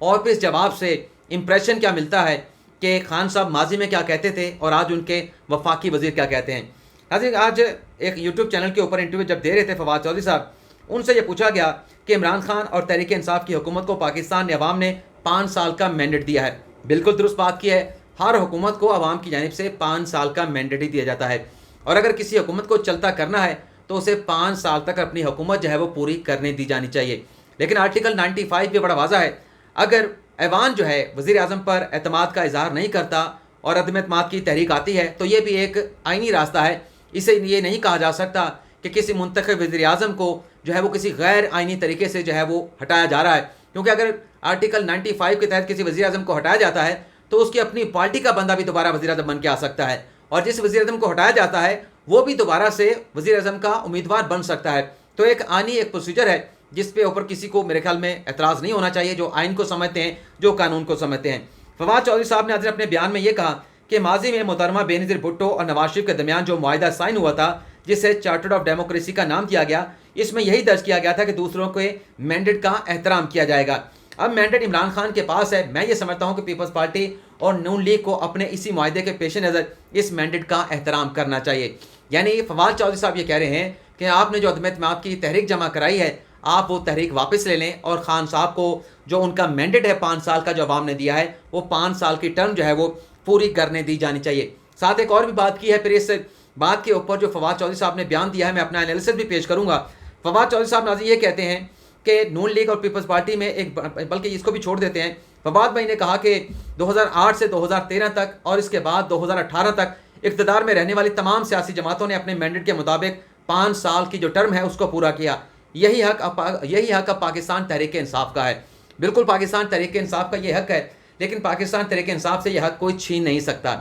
اور پھر اس جواب سے امپریشن کیا ملتا ہے کہ خان صاحب ماضی میں کیا کہتے تھے اور آج ان کے وفاقی وزیر کیا کہتے ہیں. حضرت آج ایک یوٹیوب چینل کے اوپر انٹرویو جب دے رہے تھے فواد چودھری صاحب، ان سے یہ پوچھا گیا کہ عمران خان اور تحریک انصاف کی حکومت کو پاکستان عوام نے 5 سال کا مینڈیٹ دیا ہے. بالکل درست بات کی ہے، ہر حکومت کو عوام کی جانب سے 5 سال کا مینڈیٹ ہی دیا جاتا ہے، اور اگر کسی حکومت کو چلتا کرنا ہے تو اسے 5 سال تک اپنی حکومت جو ہے وہ پوری کرنے دی جانی چاہیے. لیکن آرٹیکل 95 بھی بڑا واضح ہے، اگر ایوان جو ہے وزیر اعظم پر اعتماد کا اظہار نہیں کرتا اور عدم اعتماد کی تحریک آتی ہے تو یہ بھی ایک آئینی راستہ ہے. اسے یہ نہیں کہا جا سکتا کہ کسی منتخب وزیر اعظم کو جو ہے وہ کسی غیر آئینی طریقے سے جو ہے وہ ہٹایا جا رہا ہے، کیونکہ اگر آرٹیکل 95 کے تحت کسی وزیر اعظم کو ہٹایا جاتا ہے تو اس کی اپنی پارٹی کا بندہ بھی دوبارہ وزیر اعظم بن کے آ سکتا ہے، اور جس وزیر اعظم کو ہٹایا جاتا ہے وہ بھی دوبارہ سے وزیر اعظم کا امیدوار بن سکتا ہے. تو ایک آئینی ایک پروسیجر ہے جس پہ اوپر کسی کو میرے خیال میں اعتراض نہیں ہونا چاہیے، جو آئین کو سمجھتے ہیں، جو قانون کو سمجھتے ہیں. فواد چودھری صاحب نے اپنے بیان میں یہ کہا کہ ماضی میں محترمہ بینظیر بھٹو اور نواز شریف کے درمیان جو معاہدہ سائن ہوا تھا جسے چارٹر آف ڈیموکریسی کا نام دیا گیا، اس میں یہی درج کیا گیا تھا کہ دوسروں کے مینڈیٹ کا احترام کیا جائے گا. اب مینڈیٹ عمران خان کے پاس ہے. میں یہ سمجھتا ہوں کہ پیپلز پارٹی اور نون لیگ کو اپنے اسی معاہدے کے پیش نظر اس مینڈیٹ کا احترام کرنا چاہیے. یعنی فواد چودھری صاحب یہ کہہ رہے ہیں کہ آپ نے جو عدم اعتماد کی تحریک جمع کرائی ہے آپ وہ تحریک واپس لے لیں، اور خان صاحب کو جو ان کا مینڈیٹ ہے 5 سال کا جو عوام نے دیا ہے وہ 5 سال کی ٹرم جو ہے وہ پوری کرنے دی جانی چاہیے. ساتھ ایک اور بھی بات کی ہے پھر اس بات کے اوپر جو فواد چودھری صاحب نے بیان دیا ہے، میں اپنا انالیسس بھی پیش کروں گا. فواد چودھری صاحب ناظرین یہ کہتے ہیں کہ نون لیگ اور پیپلز پارٹی میں ایک، بلکہ اس کو بھی چھوڑ دیتے ہیں، فواد بھائی نے کہا کہ 2008 سے 2013 تک اور اس کے بعد 2018 تک اقتدار میں رہنے والی تمام سیاسی جماعتوں نے اپنے مینڈیٹ کے مطابق 5 سال کی جو ٹرم ہے اس کو پورا کیا. یہی حق اب پاکستان تحریک انصاف کا ہے. بالکل پاکستان تحریک انصاف کا یہ حق ہے، لیکن پاکستان تحریک انصاف سے یہ حق کوئی چھین نہیں سکتا.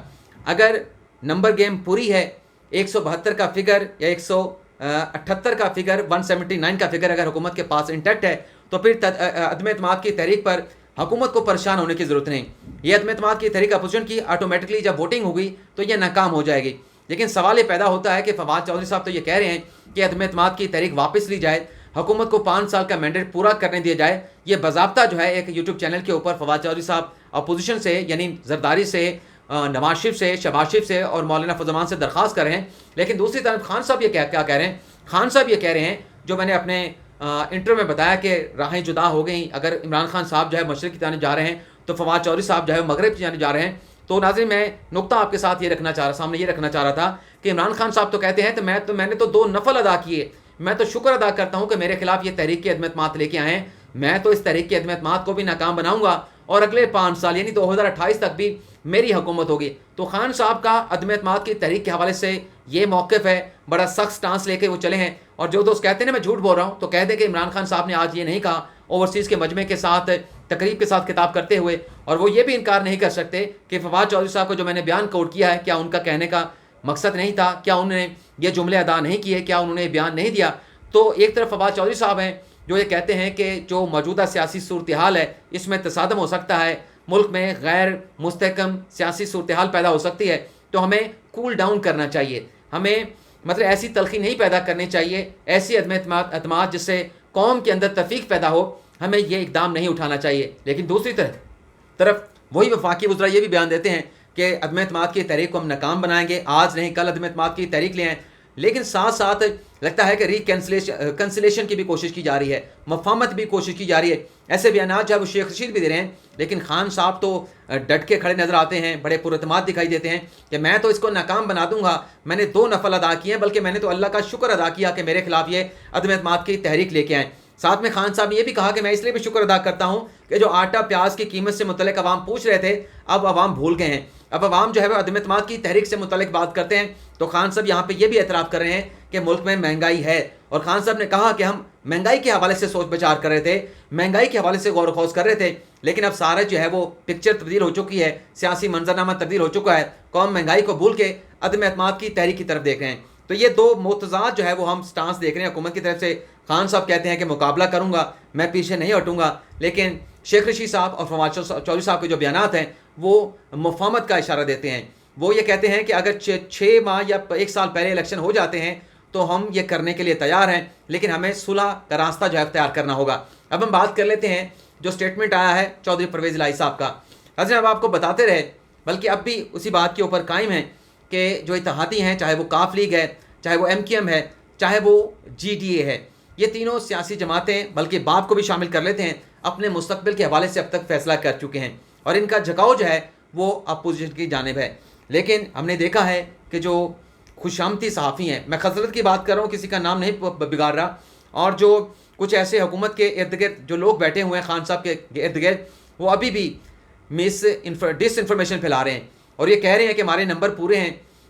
اگر نمبر گیم پوری ہے، 172 کا فگر یا 178 کا فگر، 179 کا فگر اگر حکومت کے پاس انٹیکٹ ہے تو پھر عدم اعتماد کی تحریک پر حکومت کو پریشان ہونے کی ضرورت نہیں. یہ عدم اعتماد کی تحریک اپوزیشن کی آٹومیٹکلی جب ووٹنگ ہوگی تو یہ ناکام ہو جائے گی. لیکن سوال یہ پیدا ہوتا ہے کہ فواد چودھری صاحب تو یہ کہہ رہے ہیں کہ عدم اعتماد کی تحریک واپس لی جائے، حکومت کو 5 سال کا مینڈیٹ پورا کرنے دیا جائے. یہ باضابطہ جو ہے ایک یوٹیوب چینل کے اوپر فواد چودھری صاحب اپوزیشن سے یعنی زرداری سے، نواز شریف سے، شہباز شریف سے اور مولانا فضل الرحمان سے درخواست کر رہے ہیں. لیکن دوسری طرف خان صاحب یہ کیا کہہ رہے ہیں؟ خان صاحب یہ کہہ رہے ہیں، جو میں نے اپنے انٹرو میں بتایا کہ راہیں جدا ہو گئیں. اگر عمران خان صاحب جو ہے مشرق کی جانب جا رہے ہیں تو فواد چودھری صاحب جو ہے مغرب کی جانب جا رہے ہیں. تو ناظرین میں نقطہ آپ کے ساتھ یہ رکھنا چاہ رہا تھا کہ عمران خان صاحب تو کہتے ہیں میں نے تو 2 نفل ادا کیے، میں تو شکر ادا کرتا ہوں کہ میرے خلاف یہ تحریک کی عدم اعتماد لے کے آئے ہیں، میں تو اس تحریک کی عدم اعتماد کو بھی ناکام بناؤں گا اور اگلے 5 سال یعنی 2028 تک بھی میری حکومت ہوگی. تو خان صاحب کا عدم اعتماد کی تحریک کے حوالے سے یہ موقف ہے، بڑا سخت سٹانس لے کے وہ چلے ہیں. اور جو دوست کہتے ہیں نا میں جھوٹ بول رہا ہوں، تو کہہ دیں کہ عمران خان صاحب نے آج یہ نہیں کہا اوورسیز کے مجمع کے ساتھ تقریب کے ساتھ خطاب کرتے ہوئے، اور وہ یہ بھی انکار نہیں کر سکتے کہ فواد چودھری صاحب کو جو میں نے بیان کوٹ کیا ہے کیا ان کا کہنے کا مقصد نہیں تھا، کیا انہوں نے یہ جملے ادا نہیں کیے، کیا انہوں نے بیان نہیں دیا. تو ایک طرف فواد چودھری صاحب ہیں جو یہ کہتے ہیں کہ جو موجودہ سیاسی صورتحال ہے اس میں تصادم ہو سکتا ہے، ملک میں غیر مستحکم سیاسی صورتحال پیدا ہو سکتی ہے، تو ہمیں کول ڈاؤن کرنا چاہیے، ہمیں مطلب ایسی تلخی نہیں پیدا کرنی چاہیے، ایسی عدم اعتماد جس سے قوم کے اندر تفریق پیدا ہو، ہمیں یہ اقدام نہیں اٹھانا چاہیے. لیکن دوسری طرف وہی وفاقی وزراء یہ بھی بیان دیتے ہیں کہ عدم اعتماد کی تحریک کو ہم ناکام بنائیں گے، آج نہیں کل عدم اعتماد کی تحریک لے آئیں. لیکن ساتھ ساتھ لگتا ہے کہ کنسلیشن کی بھی کوشش کی جا رہی ہے، مفاہمت بھی کوشش کی جا رہی ہے. ایسے بیانات جو ہے وہ شیخ رشید بھی دے رہے ہیں، لیکن خان صاحب تو ڈٹ کے کھڑے نظر آتے ہیں، بڑے پراعتماد دکھائی دیتے ہیں کہ میں تو اس کو ناکام بنا دوں گا. میں نے 2 نفل ادا کیے ہیں، بلکہ میں نے تو اللہ کا شکر ادا کیا کہ میرے خلاف یہ عدم اعتماد کی تحریک لے کے آئیں. ساتھ میں خان صاحب نے یہ بھی کہا کہ میں اس لیے بھی شکر ادا کرتا ہوں کہ جو آٹا پیاز کی قیمت سے متعلق عوام پوچھ رہے تھے اب عوام بھول گئے ہیں، اب عوام جو ہے وہ عدم اعتماد کی تحریک سے متعلق بات کرتے ہیں. تو خان صاحب یہاں پہ یہ بھی اعتراف کر رہے ہیں کہ ملک میں مہنگائی ہے، اور خان صاحب نے کہا کہ ہم مہنگائی کے حوالے سے سوچ بچار کر رہے تھے، مہنگائی کے حوالے سے غور و خوض کر رہے تھے، لیکن اب سارا جو ہے وہ پکچر تبدیل ہو چکی ہے، سیاسی منظرنامہ تبدیل ہو چکا ہے، قوم مہنگائی کو بھول کے عدم اعتماد کی تحریک کی طرف دیکھ رہے ہیں. تو یہ 2 متضاد جو ہے وہ ہم سٹانس دیکھ رہے ہیں حکومت کی طرف سے. خان صاحب کہتے ہیں کہ مقابلہ کروں گا، میں پیچھے نہیں ہٹوں گا، لیکن شیخ رشید صاحب اور فواد چودھری صاحب کے جو بیانات ہیں وہ مفاہمت کا اشارہ دیتے ہیں. وہ یہ کہتے ہیں کہ اگر 6 ماہ یا 1 سال پہلے الیکشن ہو جاتے ہیں تو ہم یہ کرنے کے لیے تیار ہیں، لیکن ہمیں صلح کا راستہ جو ہے اختیار کرنا ہوگا. اب ہم بات کر لیتے ہیں جو اسٹیٹمنٹ آیا ہے چودھری پرویز الہی صاحب کا، ناظرین اب آپ کو بتاتے رہے بلکہ اب بھی اسی بات کے اوپر قائم ہیں کہ جو اتحادی ہیں، چاہے وہ کاف لیگ ہے، چاہے وہ ایم کیو ایم ہے، چاہے وہ جی ڈی اے ہے، یہ تینوں سیاسی جماعتیں، بلکہ باپ کو بھی شامل کر لیتے ہیں، اپنے مستقبل کے حوالے سے اب تک فیصلہ کر چکے ہیں اور ان کا جھکاؤ جو ہے وہ اپوزیشن کی جانب ہے۔ لیکن ہم نے دیکھا ہے کہ جو خوشامتی صحافی ہیں، میں خزرت کی بات کر رہا ہوں، کسی کا نام نہیں بگاڑ رہا، اور جو کچھ ایسے حکومت کے ارد گرد جو لوگ بیٹھے ہوئے ہیں خان صاحب کے ارد گرد، وہ ابھی بھی ڈس انفارمیشن پھیلا رہے ہیں اور یہ کہہ رہے ہیں کہ ہمارے نمبر پورے ہیں،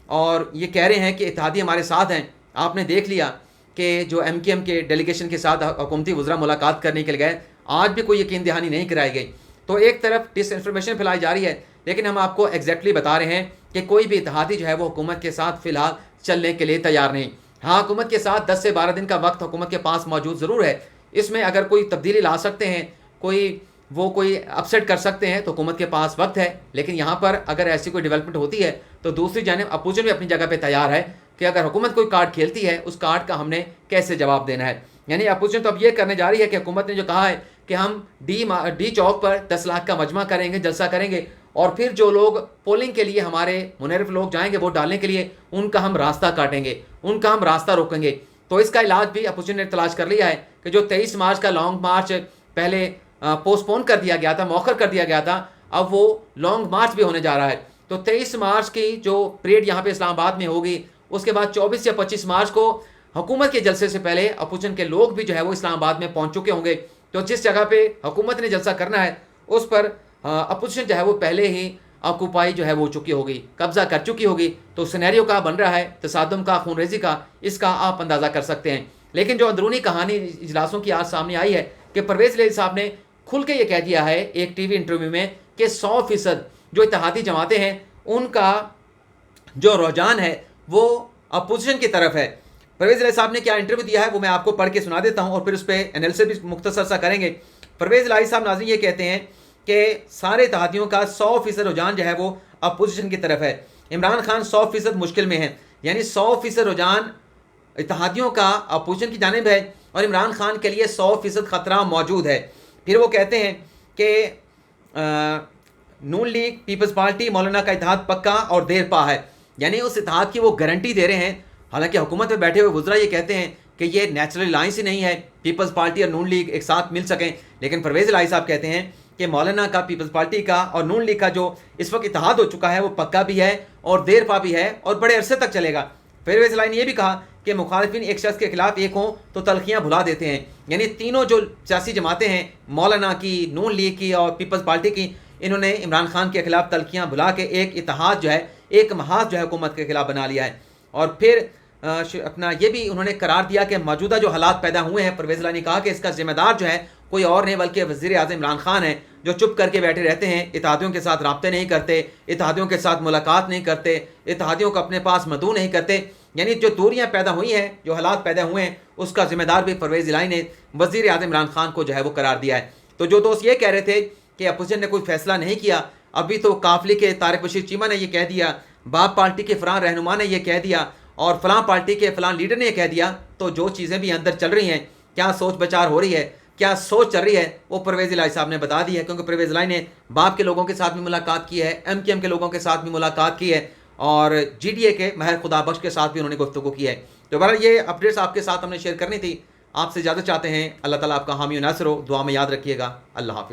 اور یہ کہہ رہے ہیں کہ اتحادی ہمارے ساتھ ہیں۔ آپ نے دیکھ لیا کہ جو ایم کیو ایم کے ڈیلیگیشن کے ساتھ حکومتی وزراء ملاقات کرنے کے لیے گئے، آج بھی کوئی یقین دہانی نہیں کرائی گئی۔ تو ایک طرف ڈس انفارمیشن پھیلائی جا رہی ہے، لیکن ہم آپ کو ایگزیکٹلی بتا رہے ہیں کہ کوئی بھی اتحادی جو ہے وہ حکومت کے ساتھ فی الحال چلنے کے لیے تیار نہیں۔ ہاں، حکومت کے ساتھ 10 سے 12 دن کا وقت حکومت کے پاس موجود ضرور ہے، اس میں اگر کوئی تبدیلی لا سکتے ہیں، کوئی اپسیٹ کر سکتے ہیں تو حکومت کے پاس وقت ہے۔ لیکن یہاں پر اگر ایسی کوئی ڈیولپمنٹ ہوتی ہے تو دوسری جانب اپوزیشن بھی اپنی جگہ پہ تیار ہے کہ اگر حکومت کوئی کارڈ کھیلتی ہے، اس کارڈ کا ہم نے کیسے جواب دینا ہے۔ یعنی اپوزیشن تو اب یہ کرنے جا رہی ہے کہ حکومت نے جو کہا ہے کہ ہم ڈی چوک پر 10 لاکھ کا مجمع کریں گے، جلسہ کریں گے، اور پھر جو لوگ پولنگ کے لیے ہمارے منحرف لوگ جائیں گے ووٹ ڈالنے کے لیے، ان کا ہم راستہ کاٹیں گے، ان کا ہم راستہ روکیں گے۔ تو اس کا علاج بھی اپوزیشن نے تلاش کر لیا ہے کہ جو 23 مارچ کا لانگ مارچ پہلے پوسٹ پون کر دیا گیا تھا، مؤخر کر دیا گیا تھا، اب وہ لانگ مارچ بھی ہونے جا رہا ہے۔ تو 23 مارچ کی جو پریڈ یہاں پہ اسلام آباد میں ہوگی، اس کے بعد 24 یا 25 مارچ کو حکومت کے جلسے سے پہلے اپوزیشن کے لوگ بھی جو ہے وہ اسلام آباد میں پہنچ چکے ہوں گے۔ تو جس جگہ پہ حکومت نے جلسہ کرنا ہے اس پر اپوزیشن جو ہے وہ پہلے ہی آکوپائی جو ہے وہ چکی ہوگی، قبضہ کر چکی ہوگی۔ تو سینیریو کا بن رہا ہے، تصادم کا، خون ریزی کا، اس کا آپ اندازہ کر سکتے ہیں۔ لیکن جو اندرونی کہانی اجلاسوں کی آج سامنے آئی ہے کہ پرویز الہی صاحب نے کھل کے یہ کہہ دیا ہے ایک ٹی وی انٹرویو میں کہ 100% جو اتحادی جماعتیں ہیں ان کا جو رجحان ہے وہ اپوزیشن کی طرف ہے۔ پرویز الہی صاحب نے کیا انٹرویو دیا ہے وہ میں آپ کو پڑھ کے سنا دیتا ہوں اور پھر اس پہ انالیسس بھی مختصر سا کریں گے۔ پرویز الہی صاحب ناظرین یہ کہتے ہیں کہ سارے اتحادیوں کا 100% رجحان جو ہے وہ اپوزیشن کی طرف ہے۔ عمران خان 100% مشکل میں ہیں، یعنی 100% رجحان اتحادیوں کا اپوزیشن کی جانب ہے اور عمران خان کے لیے 100% خطرہ موجود ہے۔ پھر وہ کہتے ہیں کہ نون لیگ، پیپلز پارٹی، مولانا کا اتحاد پکا اور دیر پا ہے، یعنی اس اتحاد کی وہ گارنٹی دے رہے ہیں۔ حالانکہ حکومت میں بیٹھے ہوئے وزراء یہ کہتے ہیں کہ یہ نیچرل الائنس ہی نہیں ہے، پیپلز پارٹی اور نون لیگ ایک ساتھ مل سکیں۔ لیکن پرویز الہی صاحب کہتے ہیں کہ مولانا کا، پیپلز پارٹی کا اور نون لیگ کا جو اس وقت اتحاد ہو چکا ہے وہ پکا بھی ہے اور دیر پا بھی ہے اور بڑے عرصے تک چلے گا۔ پرویز الہی نے یہ بھی کہا کہ مخالفین ایک شخص کے خلاف ایک ہوں تو تلخیاں بھلا دیتے ہیں، یعنی تینوں جو سیاسی جماعتیں ہیں، مولانا کی، نون لیگ کی اور پیپلز پارٹی کی، انہوں نے عمران خان کے خلاف تلخیاں بھلا کے ایک اتحاد جو ہے، ایک محاذ جو ہے حکومت کے خلاف بنا لیا ہے۔ اور پھر اپنا یہ بھی انہوں نے قرار دیا کہ موجودہ جو حالات پیدا ہوئے ہیں، پرویز الہی نے کہا کہ اس کا ذمہ دار جو ہے کوئی اور نہیں بلکہ وزیر اعظم عمران خان ہے، جو چپ کر کے بیٹھے رہتے ہیں، اتحادیوں کے ساتھ رابطے نہیں کرتے، اتحادیوں کے ساتھ ملاقات نہیں کرتے، اتحادیوں کو اپنے پاس مدعو نہیں کرتے۔ یعنی جو دوریاں پیدا ہوئی ہیں، جو حالات پیدا ہوئے ہیں، اس کا ذمہ دار بھی پرویز الہی نے وزیر اعظم عمران خان کو جو ہے وہ قرار دیا ہے۔ تو جو دوست یہ کہہ رہے تھے کہ اپوزیشن نے کوئی فیصلہ نہیں کیا، ابھی تو قافلے کے طارق بشیر چیمہ نے یہ کہہ دیا، باپ پارٹی کے فلاں رہنما نے یہ کہہ دیا اور فلاں پارٹی کے فلاں لیڈر نے یہ کہہ دیا، تو جو چیزیں بھی اندر چل رہی ہیں، کیا سوچ بچار ہو رہی ہے، کیا سوچ چل رہی ہے، وہ پرویز الہی صاحب نے بتا دی ہے۔ کیونکہ پرویز الہی نے باپ کے لوگوں کے ساتھ بھی ملاقات کی ہے، ایم کیو ایم کے لوگوں کے ساتھ بھی ملاقات کی ہے اور جی ڈی اے کے مہر خدا بخش کے ساتھ بھی انہوں نے گفتگو کی ہے۔ تو بہرحال یہ اپڈیٹس آپ کے ساتھ ہم نے شیئر کرنی تھی، آپ سے اجازت چاہتے ہیں۔ اللہ تعالیٰ آپ کا حامی و ناصر ہو، دعا میں یاد رکھیے گا۔ اللہ حافظ۔